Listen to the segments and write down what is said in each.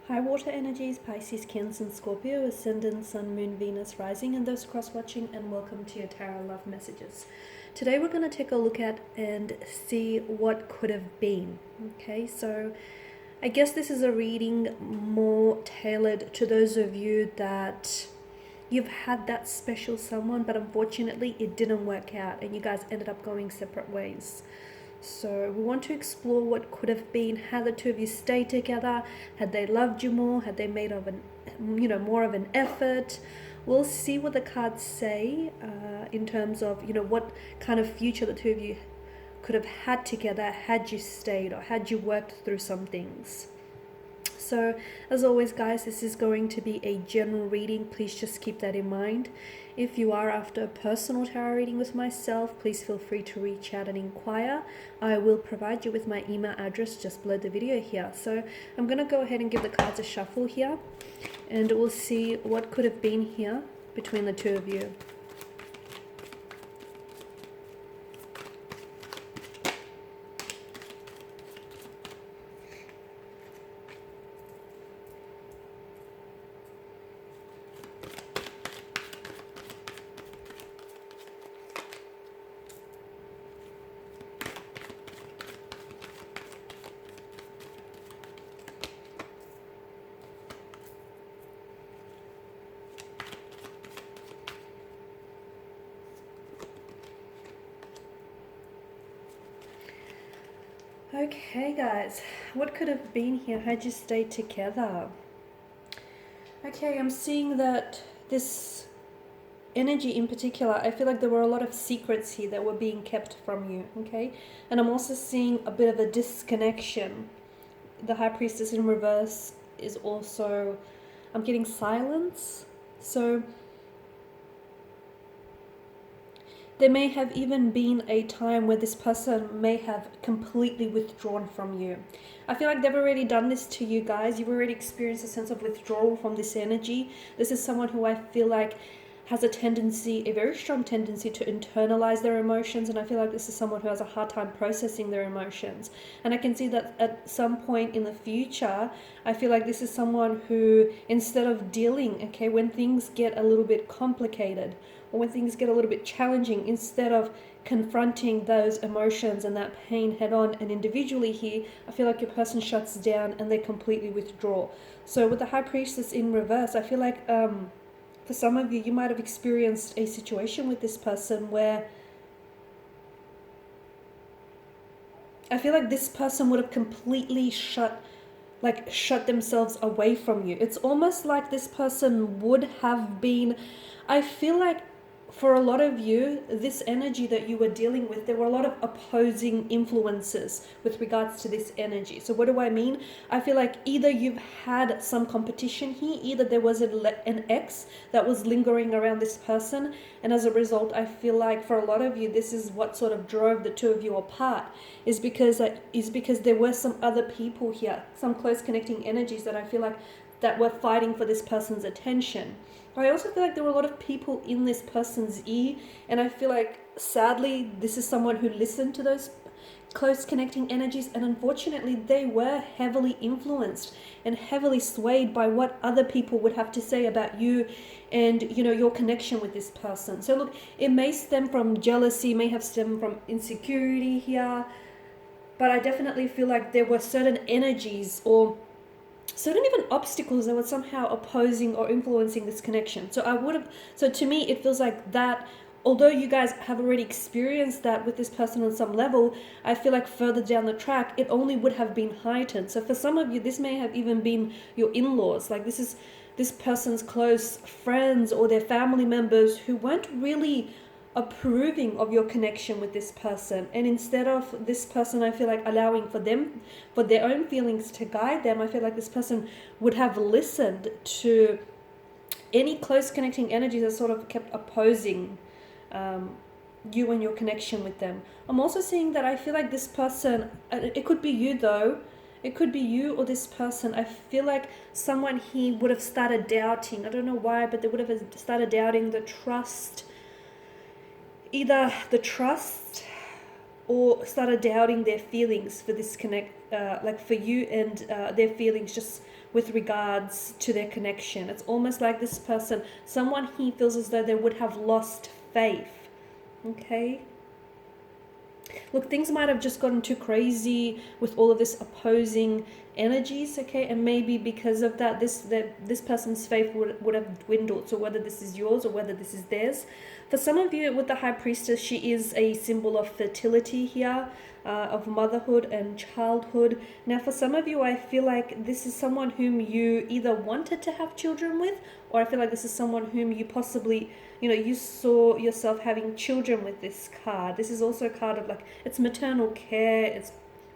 High water energies, Pisces, Cancer, and Scorpio, Ascendant, Sun, Moon, Venus, Rising, and those cross-watching, and welcome to your Tarot Love Messages. Today we're going to take a look at and see what could have been. Okay, so I guess this is a reading more tailored to those of you that you've had that special someone, but unfortunately it didn't work out and you guys ended up going separate ways. So we want to explore what could have been, had the two of you stayed together, had they loved you more, had they made more of an effort. We'll see what the cards say in terms of, what kind of future the two of you could have had together had you stayed or had you worked through some things. So as always, guys, this is going to be a general reading. Please just keep that in mind. If you are after a personal tarot reading with myself, please feel free to reach out and inquire. I will provide you with my email address just below the video here. So I'm going to go ahead and give the cards a shuffle here, and we'll see what could have been here between the two of you. Okay, guys, what could have been here had you stayed together? Okay, I'm seeing that this energy in particular, I feel like there were a lot of secrets here that were being kept from you, okay? And I'm also seeing a bit of a disconnection. The High Priestess in reverse is also, I'm getting silence. So there may have even been a time where this person may have completely withdrawn from you. I feel like they've already done this to you guys. You've already experienced a sense of withdrawal from this energy. This is someone who I feel like has a very strong tendency to internalize their emotions, and I feel like this is someone who has a hard time processing their emotions. And I can see that at some point in the future, I feel like this is someone who, instead of dealing, okay, when things get a little bit complicated, or when things get a little bit challenging, instead of confronting those emotions and that pain head on and individually here, I feel like your person shuts down and they completely withdraw. So with the High Priestess in reverse, I feel like for some of you, you might have experienced a situation with this person where I feel like this person would have completely shut themselves away from you. It's almost like this person would have been, I feel like for a lot of you, this energy that you were dealing with, there were a lot of opposing influences with regards to this energy. So what do I mean? I feel like either you've had some competition here, either there was an ex that was lingering around this person, and as a result, I feel like for a lot of you, this is what sort of drove the two of you apart, is because there were some other people here, some close connecting energies that I feel like that were fighting for this person's attention. I also feel like there were a lot of people in this person's ear, and I feel like sadly this is someone who listened to those close connecting energies, and unfortunately they were heavily influenced and heavily swayed by what other people would have to say about you and your connection with this person. So look, it may stem from jealousy, may have stemmed from insecurity here, but I definitely feel like there were certain energies or certain even obstacles that were somehow opposing or influencing this connection. So to me, it feels like that, although you guys have already experienced that with this person on some level, I feel like further down the track, it only would have been heightened. So for some of you, this may have even been your in-laws. Like this is this person's close friends or their family members who weren't really approving of your connection with this person, and instead of this person, I feel like allowing for their own feelings to guide them, I feel like this person would have listened to any close connecting energies that sort of kept opposing you and your connection with them. I'm also seeing that I feel like this person, it could be you though, it could be you or this person. I feel like someone here would have started doubting, I don't know why, but they would have started doubting the trust, either the trust or started doubting their feelings for this for you, and their feelings just with regards to their connection. It's almost like this person, someone he feels as though they would have lost faith. Okay. Look, things might have just gotten too crazy with all of this opposing energies, okay? And maybe because of that, this person's faith would have dwindled. So whether this is yours or whether this is theirs. For some of you with the High Priestess, she is a symbol of fertility here, of motherhood and childhood. Now, for some of you, I feel like this is someone whom you either wanted to have children with, or I feel like this is someone whom you possibly, you saw yourself having children with this card. This is also a card of like, it's maternal care, it's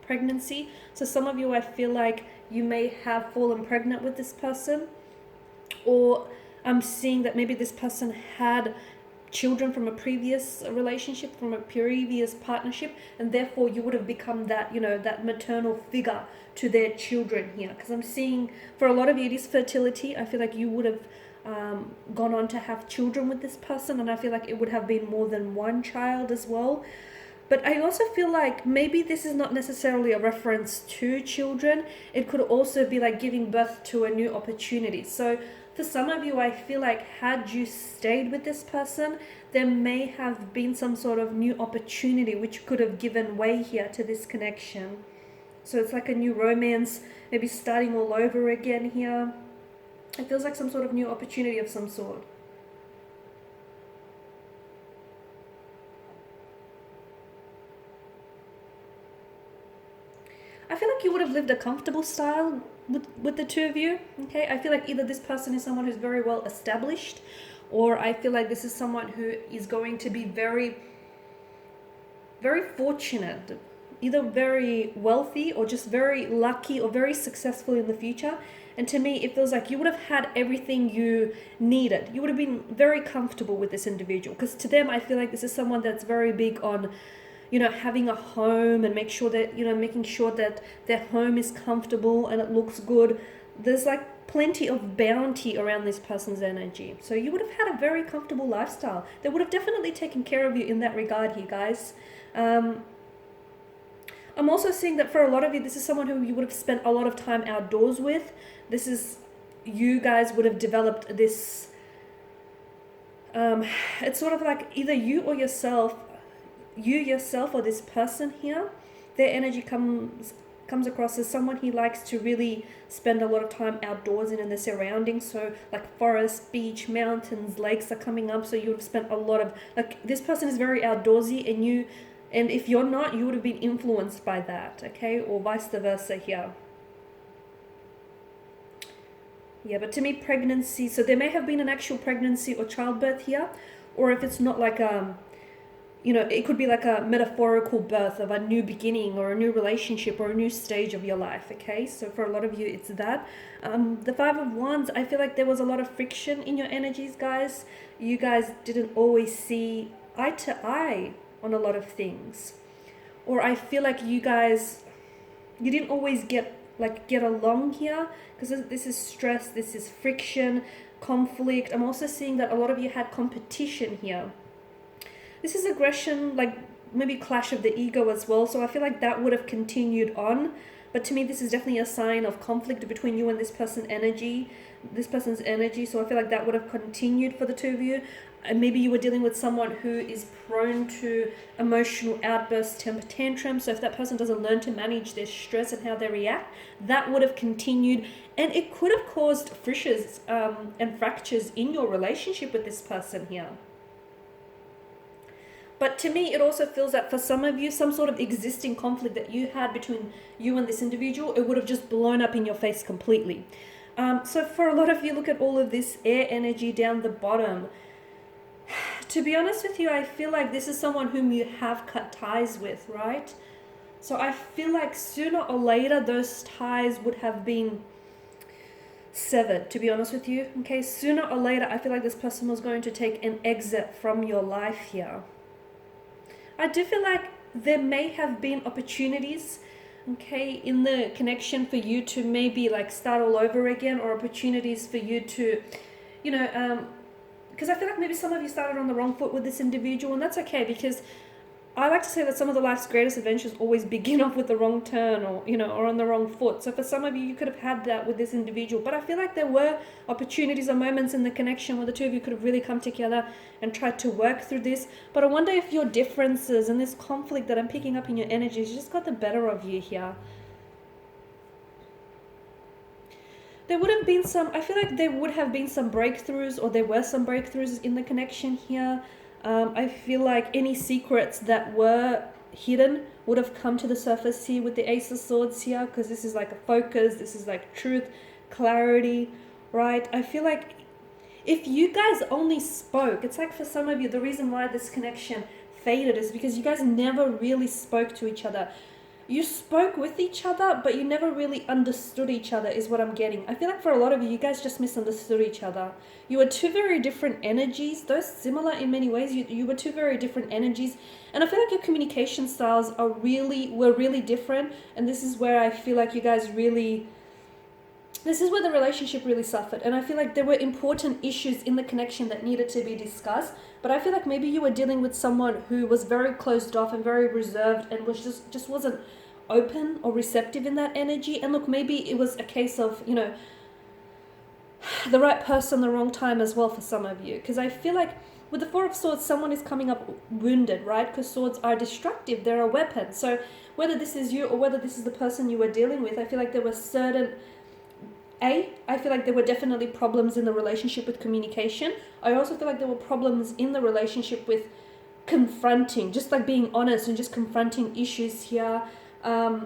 pregnancy. So some of you, I feel like you may have fallen pregnant with this person, or I'm seeing that maybe this person had children from a previous relationship, from a previous partnership, and therefore you would have become that, that maternal figure to their children here. Because I'm seeing for a lot of you, it is fertility. I feel like you would have gone on to have children with this person, and I feel like it would have been more than one child as well. But I also feel like maybe this is not necessarily a reference to children. It could also be like giving birth to a new opportunity. So for some of you, I feel like had you stayed with this person, there may have been some sort of new opportunity which could have given way here to this connection. So it's like a new romance, maybe starting all over again here. It feels like some sort of new opportunity of some sort. I feel like you would have lived a comfortable style with the two of you, okay? I feel like either this person is someone who's very well established, or I feel like this is someone who is going to be very, very fortunate, either very wealthy or just very lucky or very successful in the future. And to me, it feels like you would have had everything you needed. You would have been very comfortable with this individual, because to them, I feel like this is someone that's very big on having a home and making sure that their home is comfortable and it looks good. There's like plenty of bounty around this person's energy. So you would have had a very comfortable lifestyle. They would have definitely taken care of you in that regard here, guys. I'm also seeing that for a lot of you, this is someone who you would have spent a lot of time outdoors with. You guys would have developed this, it's sort of like either you yourself or this person here, their energy comes across as someone he likes to really spend a lot of time outdoors in the surroundings. So like forest, beach, mountains, lakes are coming up. So you would have spent a lot of, like, this person is very outdoorsy, and if you're not, you would have been influenced by that, okay? Or vice versa here. Yeah, but to me, pregnancy, so there may have been an actual pregnancy or childbirth here, or if it's not like it could be like a metaphorical birth of a new beginning or a new relationship or a new stage of your life, okay? So for a lot of you, it's that. The Five of Wands, I feel like there was a lot of friction in your energies, guys. You guys didn't always see eye to eye on a lot of things. Or I feel like you didn't always get along here, because this is stress, this is friction, conflict. I'm also seeing that a lot of you had competition here. This is aggression, like maybe clash of the ego as well. So I feel like that would have continued on. But to me, this is definitely a sign of conflict between you and this person's energy. So I feel like that would have continued for the two of you. And maybe you were dealing with someone who is prone to emotional outbursts, temper tantrums. So if that person doesn't learn to manage their stress and how they react, that would have continued. And it could have caused fissures and fractures in your relationship with this person here. But to me, it also feels that for some of you, some sort of existing conflict that you had between you and this individual, it would have just blown up in your face completely. So for a lot of you, look at all of this air energy down the bottom. To be honest with you, I feel like this is someone whom you have cut ties with, right? So I feel like sooner or later, those ties would have been severed, to be honest with you. Okay, sooner or later, I feel like this person was going to take an exit from your life here. I do feel like there may have been opportunities, okay, in the connection for you to maybe like start all over again, or opportunities for you to, because I feel like maybe some of you started on the wrong foot with this individual, and that's okay, because I like to say that some of the life's greatest adventures always begin off with the wrong turn, or or on the wrong foot. So for some of you, you could have had that with this individual, but I feel like there were opportunities or moments in the connection where the two of you could have really come together and tried to work through this. But I wonder if your differences and this conflict that I'm picking up in your energies just got the better of you here. There would have been I feel like there would have been some breakthroughs, or there were some breakthroughs in the connection here. I feel like any secrets that were hidden would have come to the surface here with the Ace of Swords here, because this is like a focus, this is like truth, clarity, right? I feel like if you guys only spoke, it's like for some of you, the reason why this connection faded is because you guys never really spoke to each other. You spoke with each other, but you never really understood each other, is what I'm getting. I feel like for a lot of you, you guys just misunderstood each other. You were two very different energies, though similar in many ways. You were two very different energies. And I feel like your communication styles were really different. And this is where I feel like you guys this is where the relationship really suffered. And I feel like there were important issues in the connection that needed to be discussed. But I feel like maybe you were dealing with someone who was very closed off and very reserved and was just wasn't open or receptive in that energy. And look, maybe it was a case of, the right person, the wrong time as well for some of you. Because I feel like with the Four of Swords, someone is coming up wounded, right? Because swords are destructive. They're a weapon. So whether this is you or whether this is the person you were dealing with, I feel like there were I feel like there were definitely problems in the relationship with communication. I also feel like there were problems in the relationship with confronting, just like being honest and just confronting issues here. And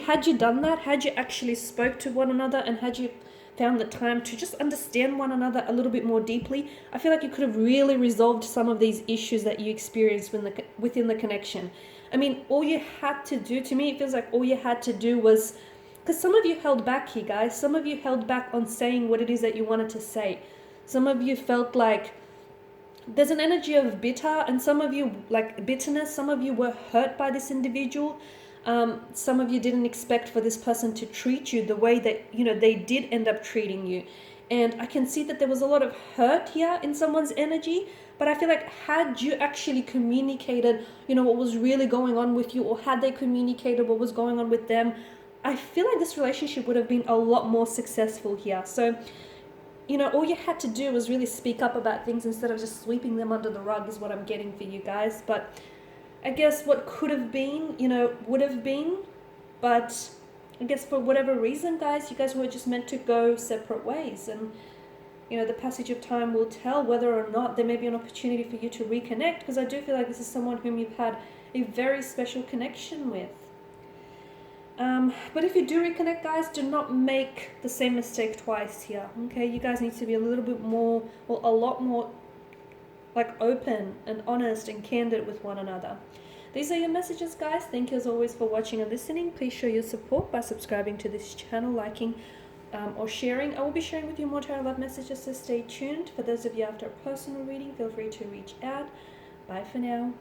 had you done that, had you actually spoke to one another and had you found the time to just understand one another a little bit more deeply, I feel like you could have really resolved some of these issues that you experienced within the connection. I mean, all you had to do, to me, it feels like all you had to do was, because some of you held back here, guys. Some of you held back on saying what it is that you wanted to say. Some of you felt like there's an energy of bitter, and some of you like bitterness. Some of you were hurt by this individual. Some of you didn't expect for this person to treat you the way that they did end up treating you. And I can see that there was a lot of hurt here in someone's energy. But I feel like had you actually communicated what was really going on with you, or had they communicated what was going on with them, I feel like this relationship would have been a lot more successful here. So, all you had to do was really speak up about things instead of just sweeping them under the rug, is what I'm getting for you guys. But I guess what could have been, would have been. But I guess for whatever reason, guys, you guys were just meant to go separate ways. And, the passage of time will tell whether or not there may be an opportunity for you to reconnect, because I do feel like this is someone whom you've had a very special connection with. But if you do reconnect, guys, do not make the same mistake twice here, okay? You guys need to be a little bit more, or a lot more, like, open and honest and candid with one another. These are your messages, guys. Thank you as always for watching and listening. Please show your support by subscribing to this channel, liking, or sharing. I will be sharing with you more tarot love messages, so stay tuned. For those of you after a personal reading, feel free to reach out. Bye for now.